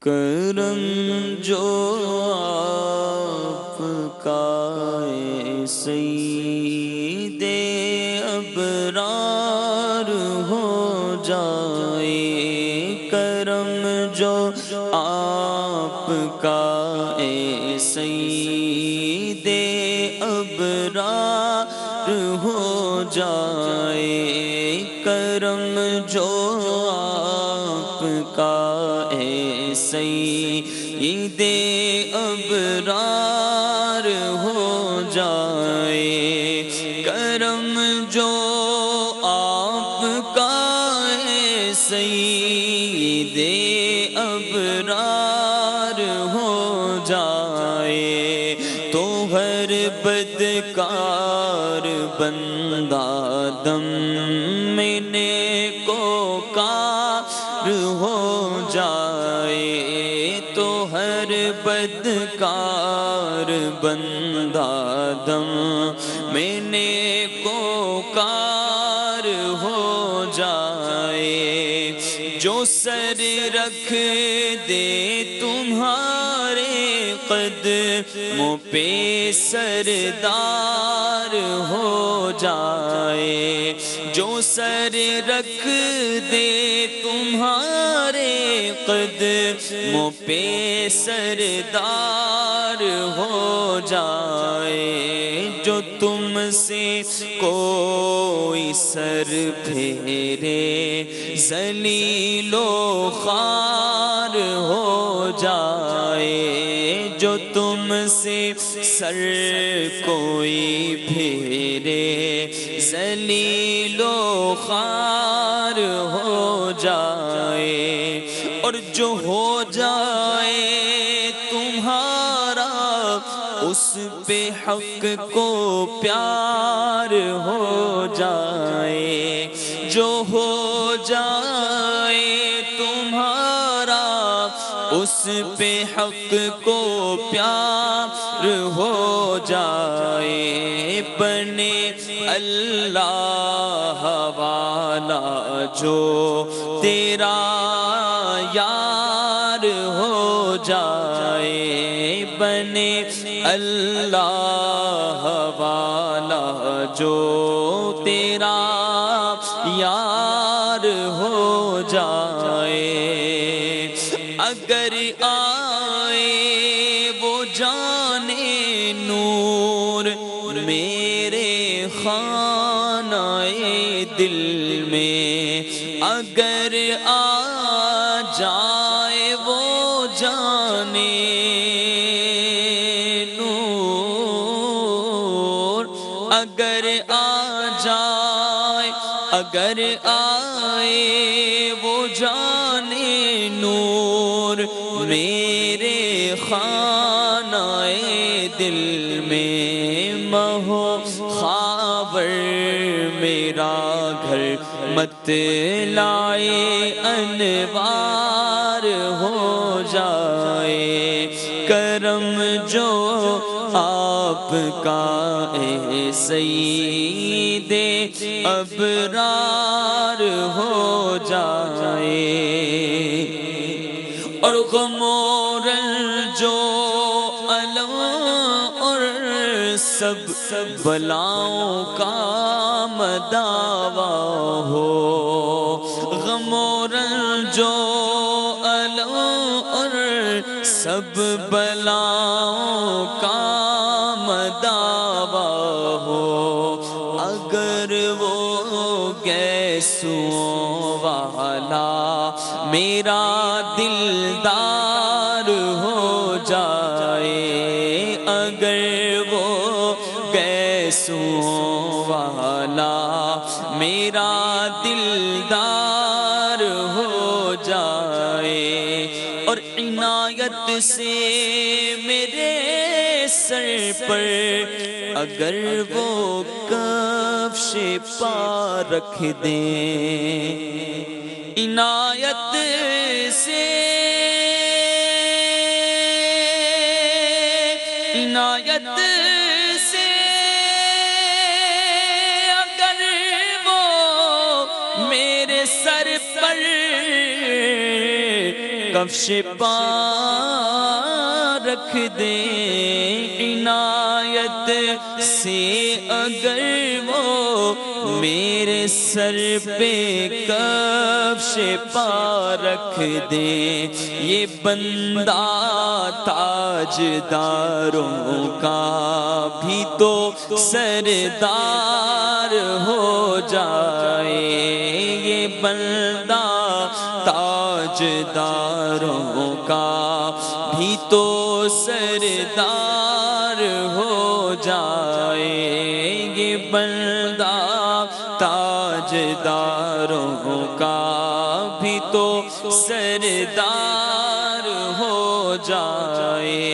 کرم جو آپ کا اے سید ابرار ہو جائے، کرم جو آپ کا اے سید ابرار ہو جائے، کرم جو آپ کا اے سید ابرار ہو جائے، کرم جو آپ کا اے سید ابرار ہو جائے، تو ہر بدکار بندہ دم میں نیکوکار ہو جائے، تو ہر بدکار بندہ دم میں نیکوکار ہو جائے، جو سر رکھ دے تمہارے قدموں پہ سردار ہو جائے، جو سر رکھ دے تمہارے قدموں پہ سردار ہو جائے، جو تم سے کوئی سر پھیرے ذلیل و خوار ہو جائے، جو تم سے سر کوئی پھیرے ذلیل و خوار ہو جائے، اور جو ہو جائے تمہارا اس پہ حق کو پیار ہو جائے، جو ہو جائے تمہارا اس پہ حق کو پیار ہو جائے، بنے اللہ والا جو تیرا یار ہو جائے، بنے اللہ والا جو تیرا یار ہو جائے، اگر آئے وہ جانے نور میرے خانہ دل میں، اگر آ جائے وہ جانے نور، اگر آ جائے، اگر آئے وہ جانے نور میرے خانہ دل میں، مہو خاور میرا گھر مت لائے انوار ہو جائے، کرم جو آپ کا اے سید ابرار ہو جائے، اور غم و رنج جو الم اور سب بلاؤں کا مداوا ہو، غم و رنج جو الم اور سب بلاؤں کا مداوا ہو، اگر وہ گیسوں والا میرا دلدار ہو جائے، اگر وہ گیسوں والا میرا دلدار ہو جائے، اور عنایت سے میرے سر پر اگر وہ کفش پا رکھ دیں، عنایت سے، عنایت سے اگر وہ میرے سر پر کفش پا رکھ دے، عنایت سے اگر وہ میرے سر پہ کفش پا رکھ دے، یہ بندہ تاجداروں کا بھی تو سردار ہو جائے، یہ بندہ تاجداروں کا بھی تو سردار ہو جائے، یہ بندہ تاجداروں کا بھی تو سردار ہو جائے۔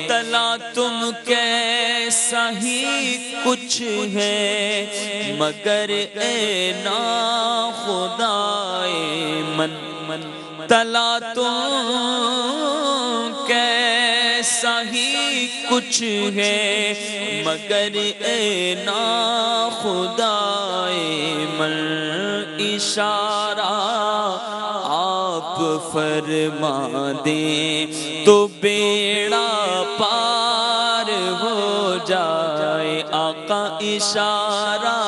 تلا تم کیسا ہی کچھ ہے مگر اے ناخدائے من، تلا تم کیسا ہی کچھ ہے مگر اے ناخدائے من، اشارہ آپ فرما دیں تو بیڑا پار ہو جائے، آقا اشارہ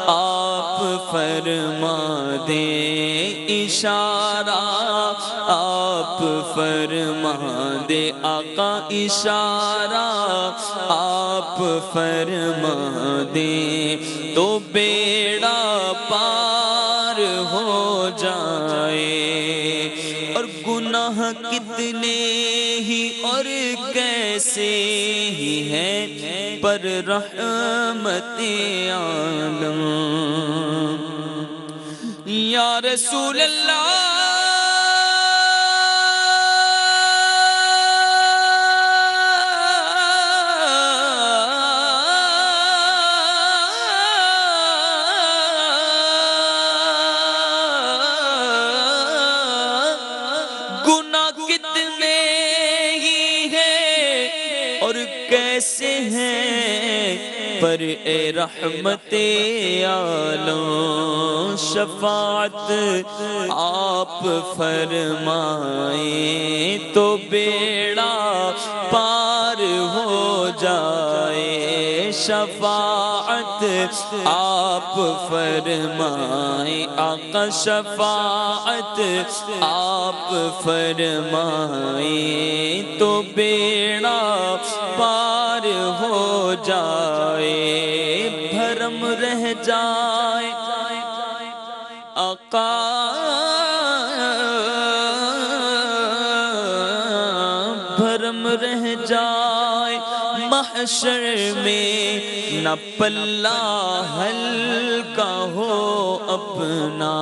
آپ فرما دیں، اشارہ آپ فرما دے، آقا اشارہ آپ فرما دیں تو بیڑا پار ہو جائے۔ اور گناہ کتنے ہی اور کیسے ہی ہیں پر رحمت عالم، یا رسول اللہ کیسے ہیں پر اے رحمت عالم، شفاعت آپ فرمائیں تو بیڑا پار ہو جائے، شفاعت آپ فرمائیں، آقا شفاعت آپ فرمائیں تو بیڑا پار ہو جائے، بھرم رہ جائے آقا بھرم رہ جائے محشر میں، نہ پلہ ہلکا ہو اپنا،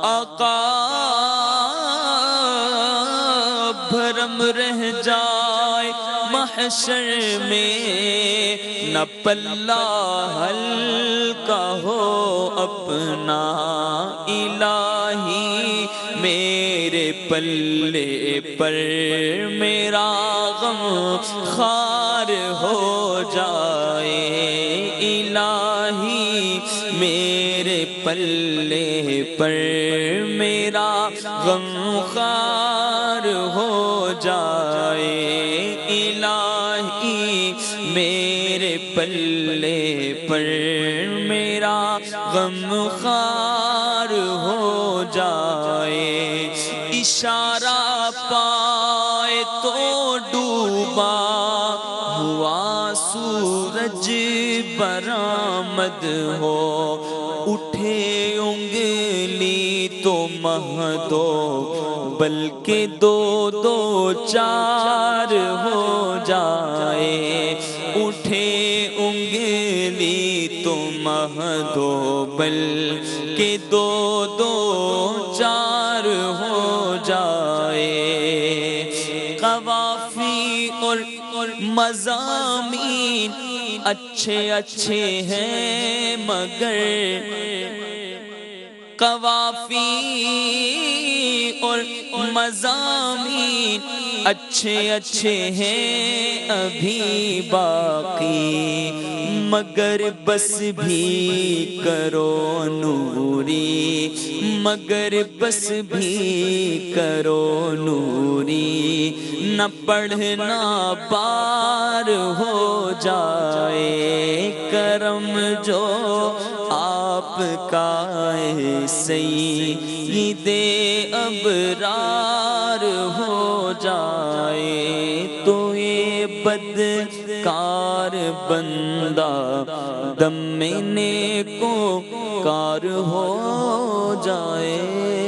آقا بھرم رہ جائے محشر میں، نہ پلہ ہلکا ہو اپنا، الہی میرے پلے پر میرا غم خوار ہو جائے، الہی میرے پلے پر میرا غم خوار ہو جائے، الہی میرے پلے پر میرا غم خوار ہو جائے، اشارہ پائے تو ڈوبا ہوا سورج برآمد ہو، اٹھے انگلی تو مہ دو بلکہ دو دو چار ہو جائے، اٹھے انگلی تو مہ دو بلکہ دو دو چار ہو جائے، قوافی اور مضامین اچھے اچھے ہیں مگر قوافی اور مضامین اچھے اچھے ہیں ابھی باقی، مگر بس بھی کرو نوری، مگر بس بھی کرو نوری، نہ پڑھنا پار ہو جائے کرم جو آپ کا ہے سید ابرار ہو جائے، تو یہ بدکار بندہ دم نیکو کار ہو جائے۔